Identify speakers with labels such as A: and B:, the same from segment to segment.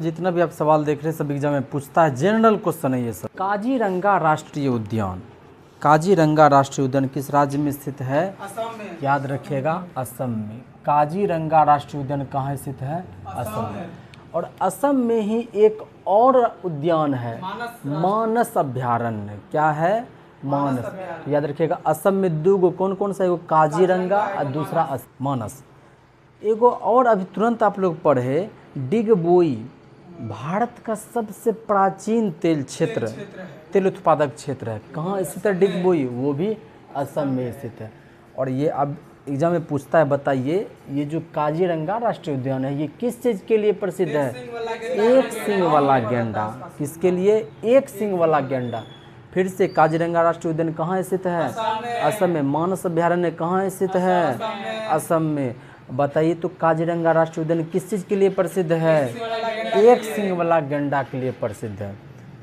A: जितना भी आप सवाल देख रहे हैं सब एग्जाम में पूछता है, जनरल क्वेश्चन है ये सब। काजीरंगा राष्ट्रीय उद्यान, काजीरंगा राष्ट्रीय उद्यान किस राज्य में स्थित है?
B: असम में।
A: याद रखिएगा, असम में। काजीरंगा राष्ट्रीय उद्यान कहाँ स्थित है? असम में। और असम में ही एक और उद्यान है, मानस अभ्यारण्य। क्या है? मानस। याद रखिएगा, असम में दो गो, कौन कौन सा? एगो काजीरंगा और दूसरा मानस। एगो और अभी तुरंत आप लोग पढ़े, डिगबोई भारत का सबसे प्राचीन तेल क्षेत्र, तेल उत्पादक क्षेत्र है। कहाँ स्थित है डिगबोई? वो भी असम में स्थित है। और ये अब एग्जाम में पूछता है, बताइए ये जो काजीरंगा राष्ट्रीय उद्यान है ये किस चीज़ के लिए प्रसिद्ध है? एक सींग वाला गेंडा। किसके लिए? एक सींग वाला गेंडा। फिर से, काजीरंगा राष्ट्रीय उद्यान कहाँ स्थित है? असम में। मानस अभ्यारण्य कहाँ स्थित है? असम में। बताइए तो काजीरंगा राष्ट्रीय उद्यान किस चीज़ के लिए प्रसिद्ध है? एक सींग वाला गेंडा के लिए प्रसिद्ध है।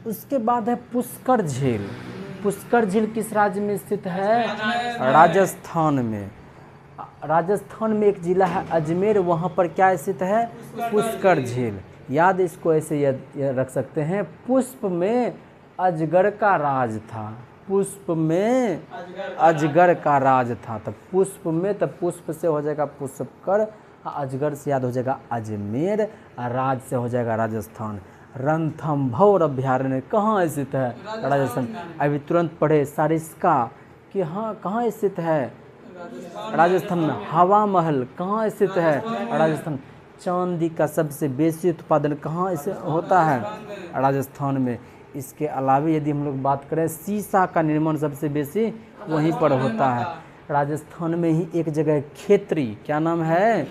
A: उसके बाद है पुष्कर झील। पुष्कर झील किस राज्य में स्थित है? राजस्थान में। राजस्थान में एक जिला है अजमेर, वहाँ पर क्या स्थित है? पुष्कर झील। याद इसको ऐसे रख सकते हैं, पुष्प में अजगर का राज था। पुष्प में अजगर का राज था। तब पुष्प में, तब पुष्प से हो जाएगा पुष्कर, अजगर से याद हो जाएगा अजमेर, राज से हो जाएगा राजस्थान। रणथंभौर अभ्यारण्य कहाँ स्थित है? राजस्थान। अभी तुरंत पढ़े सारिस्का कि हाँ कहाँ स्थित है? राजस्थान में। हवा महल कहाँ स्थित है? राजस्थान। चांदी का सबसे बेसी उत्पादन कहाँ से होता है? राजस्थान में। इसके अलावा यदि हम लोग बात करें, शीशा का निर्माण सबसे बेसी वहीं पर होता है। राजस्थान में ही एक जगह खेतरी, क्या नाम है?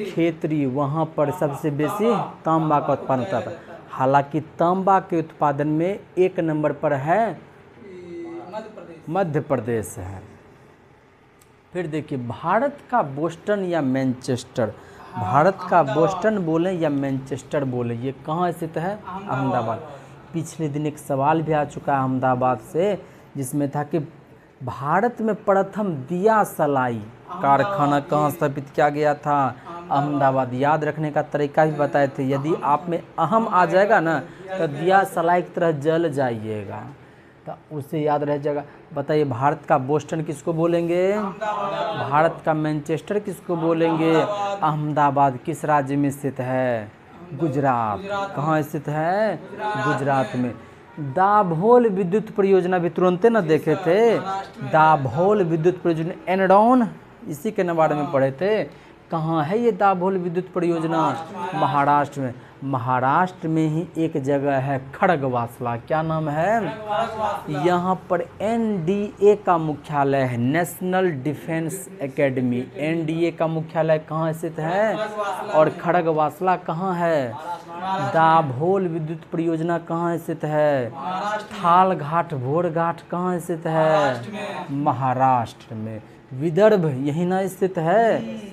A: खेतरी। वहाँ पर सबसे बेसी तांबा का उत्पादन होता है। हालांकि तांबा के उत्पादन में एक नंबर पर है मध्य प्रदेश है। फिर देखिए, भारत का बोस्टन या मैनचेस्टर, भारत का बोस्टन बोले या मैनचेस्टर बोले, ये कहाँ स्थित है? अहमदाबाद। पिछले दिन एक सवाल भी आ चुका है अहमदाबाद से, जिसमें था कि भारत में प्रथम दिया सलाई कारखाना कहाँ स्थापित किया गया था? अहमदाबाद। याद रखने का तरीका भी बताए थे, यदि आप में अहम आ जाएगा ना तो दिया सलाई की तरह जल जाइएगा, तो उसे याद रह जाएगा। बताइए, भारत का बोस्टन किसको बोलेंगे? भारत का मैनचेस्टर किसको बोलेंगे? अहमदाबाद किस राज्य में स्थित है? गुजरात। कहाँ स्थित है? गुजरात में। दाभोल विद्युत परियोजना भी तुरंत न देखे थे। दाभोल विद्युत परियोजना, एनडॉन, इसी के बारे में पढ़े थे। कहाँ है ये दाभोल विद्युत परियोजना? महाराष्ट्र में। महाराष्ट्र में ही एक जगह है खड़गवासला। क्या नाम है? यहाँ पर एनडीए का मुख्यालय है, नेशनल डिफेंस एकेडमी। एनडीए का मुख्यालय कहाँ स्थित है? और खड़गवासला कहाँ है? दाभोल विद्युत परियोजना कहाँ स्थित है? थाल घाट, भोर घाट कहाँ स्थित है? महाराष्ट्र में। विदर्भ यही ना स्थित है।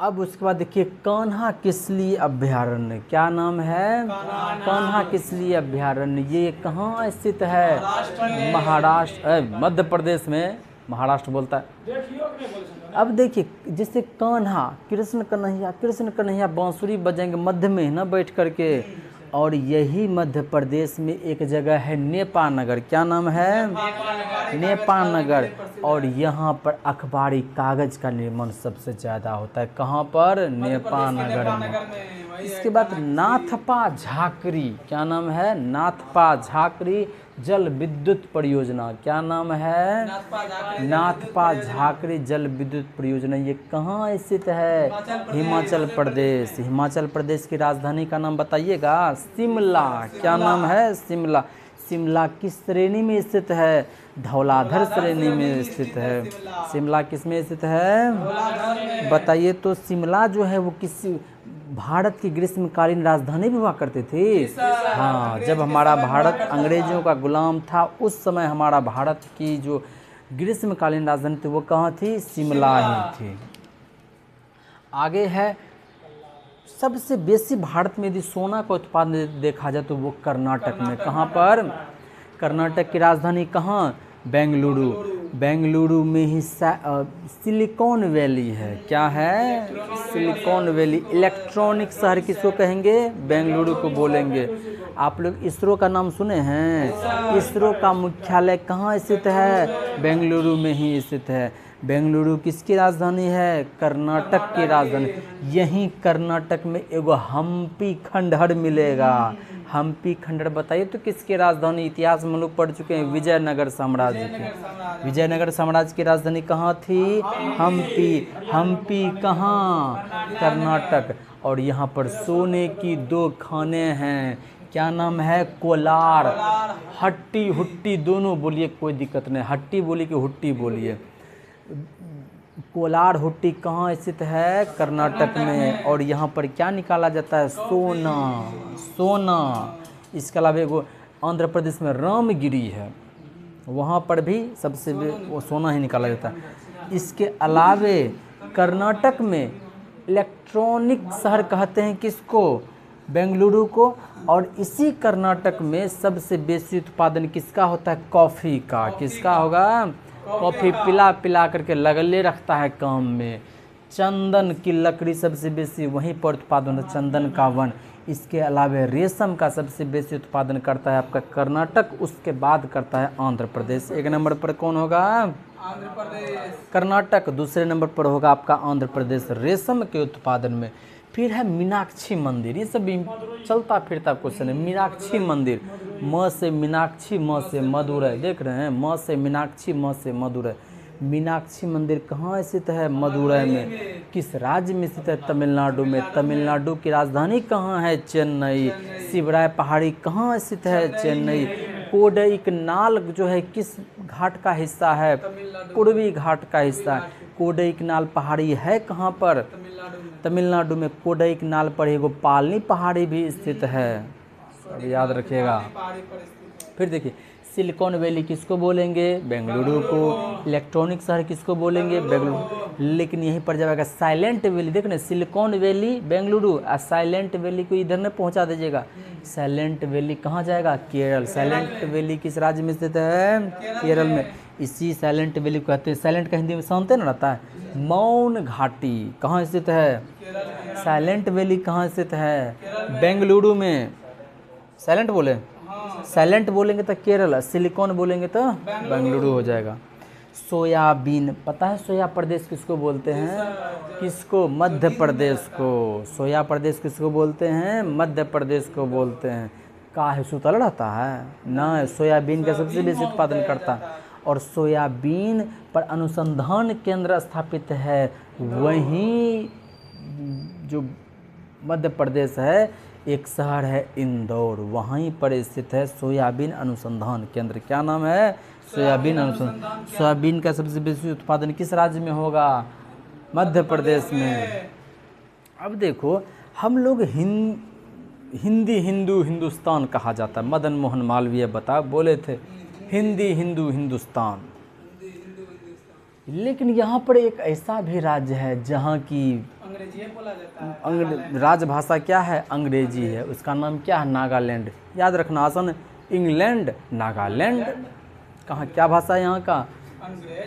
A: अब उसके बाद देखिए, कान्हा किसली अभ्यारण्य, क्या नाम है? कान्हा किसली अभ्यारण्य, ये कहाँ स्थित है? महाराष्ट्र, मध्य प्रदेश में। महाराष्ट्र बोलता है। अब देखिए, जैसे कान्हा, कृष्ण कन्हैया बांसुरी बजाएंगे मध्य में ना बैठ करके, और यही मध्य प्रदेश में एक जगह है नेपाल नगर। क्या नाम है? नेपाल नगर। और यहाँ पर अखबारी कागज का निर्माण सबसे ज़्यादा होता है। कहाँ पर? नेपाल नगर में। इसके बाद नाथपा झाकरी, क्या नाम है? नाथपा झाकरी जल विद्युत परियोजना। क्या नाम है? नाथपा झाकरी जल विद्युत परियोजना। ये कहाँ स्थित है? हिमाचल प्रदेश। हिमाचल प्रदेश की राजधानी का नाम बताइएगा। शिमला। क्या नाम है? शिमला। शिमला किस श्रेणी में स्थित है? धौलाधर श्रेणी में स्थित है। शिमला किस में स्थित है? बताइए तो। शिमला जो है वो किस भारत की ग्रीष्मकालीन राजधानी भी हुआ करती थी। हाँ, जब हमारा भारत अंग्रेजों का गुलाम था उस समय हमारा भारत की जो ग्रीष्मकालीन राजधानी थी वो कहाँ थी? शिमला ही थी। आगे है, सबसे बेसी भारत में यदि सोना का उत्पादन देखा जाए तो वो कर्नाटक में। कहाँ पर? कर्नाटक की राजधानी कहाँ? बेंगलुरु। बेंगलुरु में ही सिलिकॉन वैली है। क्या है? Silicon valley. इलेक्ट्रॉनिक शहर किसको कहेंगे? बेंगलुरु को बोलेंगे। आप लोग इसरो का नाम सुने हैं? इसरो का मुख्यालय कहाँ स्थित है? बेंगलुरु में ही स्थित है। बेंगलुरु किसकी राजधानी है? कर्नाटक की राजधानी। यहीं कर्नाटक में एगो हम्पी खंडहर मिलेगा। हम्पी खंडहर बताइए तो किसकी राजधानी? इतिहास में लोग पढ़ चुके हैं, विजयनगर साम्राज्य की। विजयनगर साम्राज्य की राजधानी कहाँ थी? हम्पी। हम्पी कहाँ? कर्नाटक। और यहाँ पर सोने की 2 खाने हैं। क्या नाम है? कोलार। हट्टी हुट्टी दोनों बोलिए, कोई दिक्कत नहीं। हट्टी बोलिए कि हुट्टी बोलिए। कोलार हुट्टी कहाँ स्थित है? कर्नाटक में। और यहाँ पर क्या निकाला जाता है? सोना। सोना। इसके अलावा एगो आंध्र प्रदेश में रामगिरी है, वहाँ पर भी सबसे वो सोना ही निकाला जाता है। इसके अलावे कर्नाटक में इलेक्ट्रॉनिक शहर कहते हैं किसको? बेंगलुरु को। और इसी कर्नाटक में सबसे बेसी उत्पादन किसका होता है? कॉफ़ी का। किसका होगा? कॉफ़ी पिला पिला करके लगले रखता है काम में। चंदन की लकड़ी सबसे बेसी वहीं पर उत्पादन होता है, चंदन का वन। इसके अलावा रेशम का सबसे बेसी उत्पादन करता है आपका कर्नाटक, उसके बाद करता है आंध्र प्रदेश। 1 नंबर पर कौन होगा? आंध्र प्रदेश। कर्नाटक। दूसरे नंबर पर होगा आपका आंध्र प्रदेश रेशम के उत्पादन में। फिर है मीनाक्षी मंदिर। ये सब चलता फिरता क्वेश्चन है। मीनाक्षी मंदिर, म से मीनाक्षी, म से मदुरै। देख रहे हैं, म से मीनाक्षी, म से मदुरै। मीनाक्षी मंदिर कहाँ स्थित है? मदुरै में। किस राज्य में स्थित है? तमिलनाडु में। तमिलनाडु की राजधानी कहाँ है? चेन्नई। शिवराय पहाड़ी कहाँ स्थित है? चेन्नई। कोडईकनाल जो है किस घाट का हिस्सा है? पूर्वी घाट का हिस्सा है। कोडईकनाल पहाड़ी है कहाँ पर? तमिलनाडु में। कोडईकनाल पर एगो पालनी पहाड़ी भी स्थित है, सब याद रखिएगा। फिर देखिए, सिलिकॉन वैली किसको बोलेंगे? बेंगलुरु को। इलेक्ट्रॉनिक शहर किसको बोलेंगे? बेंगलुरु। लेकिन यहीं पर जाएगा साइलेंट वैली। देख रहे, सिलिकॉन वैली बेंगलुरु, और साइलेंट वैली को इधर न पहुंचा दीजिएगा। साइलेंट वैली कहाँ जाएगा? केरल। साइलेंट वैली किस राज्य में स्थित है? केरल में। इसी साइलेंट वैली को कहते हैं, साइलेंट का हिंदी में शांत न रहता है, मौन घाटी। कहाँ स्थित है? साइलेंट वैली कहाँ स्थित है? बेंगलुरु में। साइलेंट बोले, साइलेंट बोलेंगे तो केरल, सिलिकॉन बोलेंगे तो बेंगलुरु हो जाएगा। सोयाबीन, पता है सोया प्रदेश किसको बोलते हैं? किसको? मध्य प्रदेश को। सोया प्रदेश किसको बोलते हैं? मध्य प्रदेश को बोलते हैं। काहे सुतल रहता है ना, सोयाबीन का सबसे बेसी उत्पादन करता है। और सोयाबीन पर अनुसंधान केंद्र स्थापित है, वहीं जो मध्य प्रदेश है एक शहर है इंदौर, वहीं पर स्थित है सोयाबीन अनुसंधान केंद्र। क्या नाम है? सोयाबीन अनुसंधान। सोयाबीन का सबसे बेसी उत्पादन किस राज्य में होगा? मध्य प्रदेश में। अब देखो, हम लोग हिंदी हिंदू हिंदुस्तान कहा जाता है। मदन मोहन मालवीय बोले थे हिंदी हिंदू हिंदुस्तान। लेकिन यहाँ पर एक ऐसा भी राज्य है जहाँ की अंग्रेजी बोला जाता है। राजभाषा क्या है? अंग्रेजी है। उसका नाम क्या है? नागालैंड। याद रखना आसान है। इंग्लैंड, नागालैंड। कहाँ क्या भाषा है यहाँ का?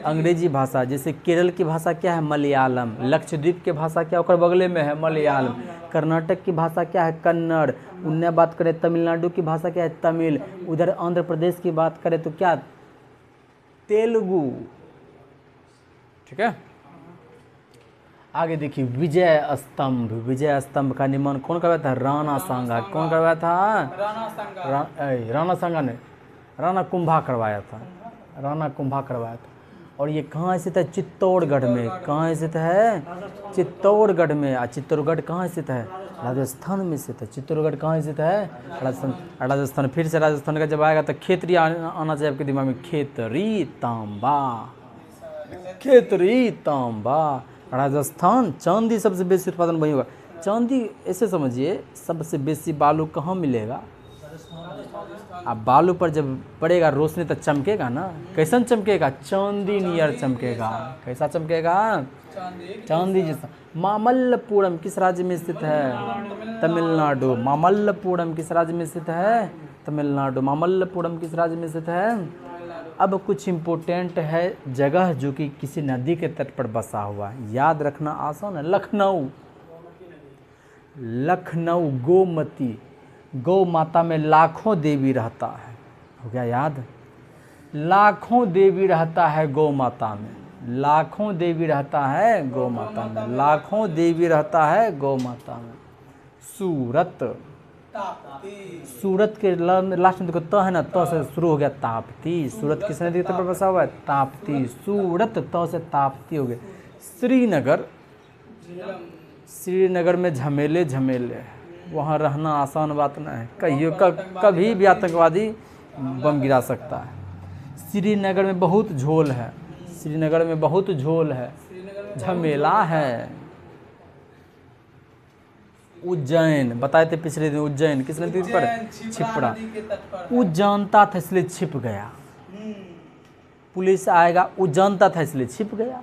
A: अंग्रेजी भाषा। जैसे केरल की भाषा क्या है? मलयालम। लक्षद्वीप की भाषा क्या ओकर बगले में है? मलयालम। कर्नाटक की भाषा क्या है? कन्नड़। उन्हें बात करें तमिलनाडु की भाषा क्या है? तमिल। उधर आंध्र प्रदेश की बात करें तो क्या? तेलुगु। ठीक है। आगे देखिए, विजय स्तंभ। विजय स्तंभ का निर्माण कौन करवाया था? राणा सांगा। कौन करवाया था? राणा सांगा ने, राणा कुंभा करवाया था। राणा कुंभा करवाया था। और ये कहाँ स्थित है? चित्तौड़गढ़ में। कहाँ स्थित है? चित्तौड़गढ़ में। और चित्तौड़गढ़ कहाँ स्थित है? राजस्थान में स्थित है। चित्तौड़गढ़ कहाँ स्थित है? राजस्थान। राजस्थान। फिर से राजस्थान का जब आएगा तो खेतरी आना चाहिए आपके दिमाग में। खेतरी तांबा। खेतरी तांबा। राजस्थान। चांदी सबसे बेसी उत्पादन वही होगा। चांदी ऐसे समझिए, सबसे बेसी बालू कहाँ मिलेगा? अब बालू पर जब पड़ेगा रोशनी तो चमकेगा ना। कैसन चमकेगा? चांदी नियर चमकेगा। कैसा चमकेगा? चांदी जैसा। मामल्लपुरम किस राज्य में स्थित है? तमिलनाडु। मामल्लपुरम किस राज्य में स्थित है? तमिलनाडु। मामल्लपुरम किस राज्य में स्थित है? अब कुछ इम्पोर्टेंट है जगह जो कि किसी नदी के तट पर बसा हुआ है, याद रखना आसान है। लखनऊ, लखनऊ गोमती, गौ माता में लाखों देवी रहता है, हो गया याद। लाखों देवी रहता है गौ माता में, लाखों देवी रहता है गौ माता में, लाखों देवी रहता है गौ माता में। सूरत, सूरत के लास्ट में देखो त है ना, त से शुरू हो गया ताप्ती। सूरत किस नदी के तट पर बसा हुआ है? ताप्ती। सूरत त से ताप्ती हो गया। श्रीनगर, श्रीनगर में झमेले झमेले, वहाँ रहना आसान बात ना है, कहियो कभी भी आतंकवादी बम गिरा सकता है। श्रीनगर में बहुत झोल है, श्रीनगर में बहुत झोल है, झमेला है। उज्जैन बताए थे पिछले दिन, उज्जैन किस नदी पर? छिपरा। उज्जैनता था इसलिए छिप गया, पुलिस आएगा, उज्जैनता था इसलिए छिप गया,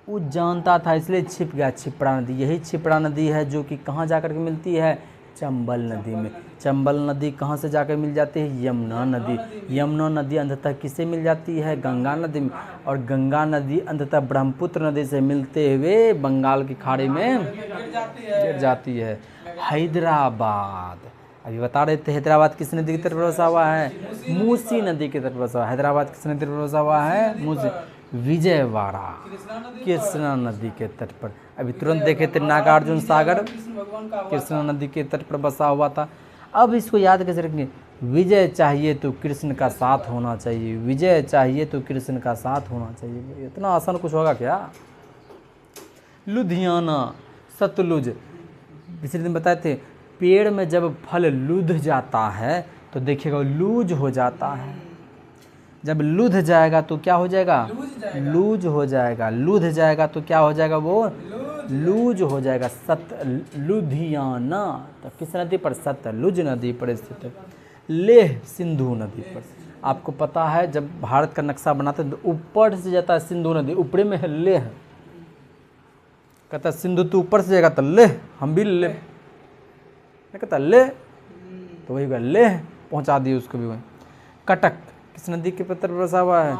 A: उज्जैनता था इसलिए छिप गया। छिपरा नदी, यही छिपरा नदी है जो कि कहाँ जाकर के मिलती है? चंबल नदी में। चंबल नदी कहाँ से जाकर मिल जाती है? यमुना नदी। यमुना नदी अंततः किससे मिल जाती है? गंगा नदी में। और गंगा नदी अंततः ब्रह्मपुत्र नदी से मिलते हुए बंगाल की खाड़ी में गिर जाती है। हैदराबाद, अभी बता रहे थे हैदराबाद किस नदी के तट पर बसा हुआ है? मूसी नदी के तट पर बसा हुआ है। हैदराबाद किस नदी पर बसा हुआ है? मूसी। विजयवाड़ा कृष्णा नदी के तट पर, अभी तुरंत देखे थे नागार्जुन सागर कृष्णा नदी के तट पर बसा हुआ था। अब इसको याद कैसे रखेंगे? विजय चाहिए तो कृष्ण का साथ होना चाहिए, विजय चाहिए तो कृष्ण का साथ होना चाहिए। इतना आसान कुछ होगा क्या? लुधियाना, सतलुज, पिछले दिन बताए थे पेड़ में जब फल लुध जाता है तो देखिएगा लूज हो जाता है। जब लुध जाएगा तो क्या हो जाएगा? लूज हो जाएगा। लुध जाएगा तो क्या हो जाएगा? वो लूज हो जाएगा। लुधियाना तो किस नदी पर? सतलुज नदी पर स्थित है। लेह सिंधु नदी पर, आपको पता है जब भारत का नक्शा बनाते हैं तो ऊपर से जाता है सिंधु नदी, ऊपरे में है लेह, कहता है सिंधु तो ऊपर से जाएगा तो लेह, हम भी ले, कहता लेह तो वही लेह पहुंचा दिए उसको भी वही। कटक किस नदी के पत्थर पर बसा हुआ है?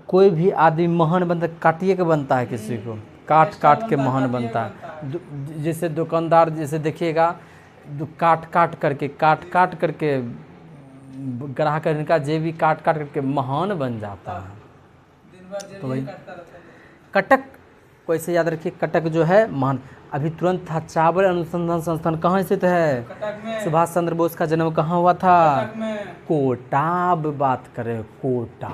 A: कोई भी आदमी महान बनता है, काटिए के बनता है, किसी को काट काट के महान बनता है। जैसे दुकानदार, जैसे देखिएगा काट काट करके ग्राहक इनका जेबी काट काट करके महान बन जाता है। तो वही कटक को ऐसे याद रखिए, कटक जो है महान। अभी तुरंत था चावल अनुसंधान संस्थान कहाँ स्थित है? सुभाष चंद्र बोस का जन्म कहाँ हुआ था? कोटा। अब बात करें कोटा,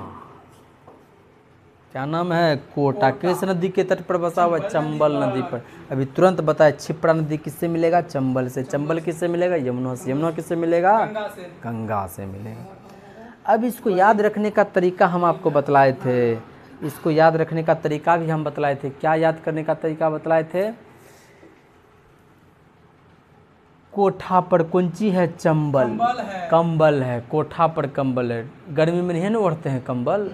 A: क्या नाम है? कोटा। किस नदी के तट पर बसा हुआ है? चंबल नदी पर। अभी तुरंत बताए छिपरा नदी किससे मिलेगा? चंबल से। चंबल किससे मिलेगा? यमुना से। यमुना किससे मिलेगा? गंगा से मिलेगा। अब इसको याद रखने का तरीका हम आपको बतलाए थे, इसको याद रखने का तरीका भी हम बतलाए थे। क्या याद करने का तरीका बतलाए थे? कोठा पर कौन चीज है? चंबल, कंबल है। कोठा पर कंबल है। गर्मी में नहीं ना ओढ़ते हैं कंबल,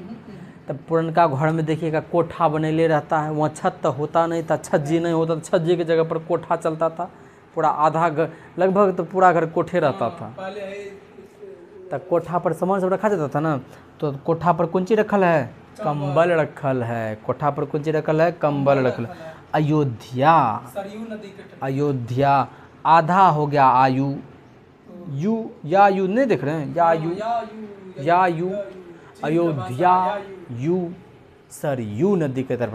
A: तब पुरनका घर में देखिएगा कोठा बनेले रहता है, वहाँ छत तो होता नहीं था, छज्जी नहीं होता, छज्जी की जगह पर कोठा चलता था। पूरा आधा घर, लगभग तो पूरा घर कोठे रहता था। तब कोठा पर सामान सब रखा जाता था ना, तो कोठा पर कौन चीज रखल है? कंबल रखल है। कोठा पर कौन चीज रखल है? कंबल रखल। अयोध्या, अयोध्या आधा हो गया आयु, यू या यू नहीं देख रहे हैं? या यू, अयोध्या यू सरयू नदी के तरफ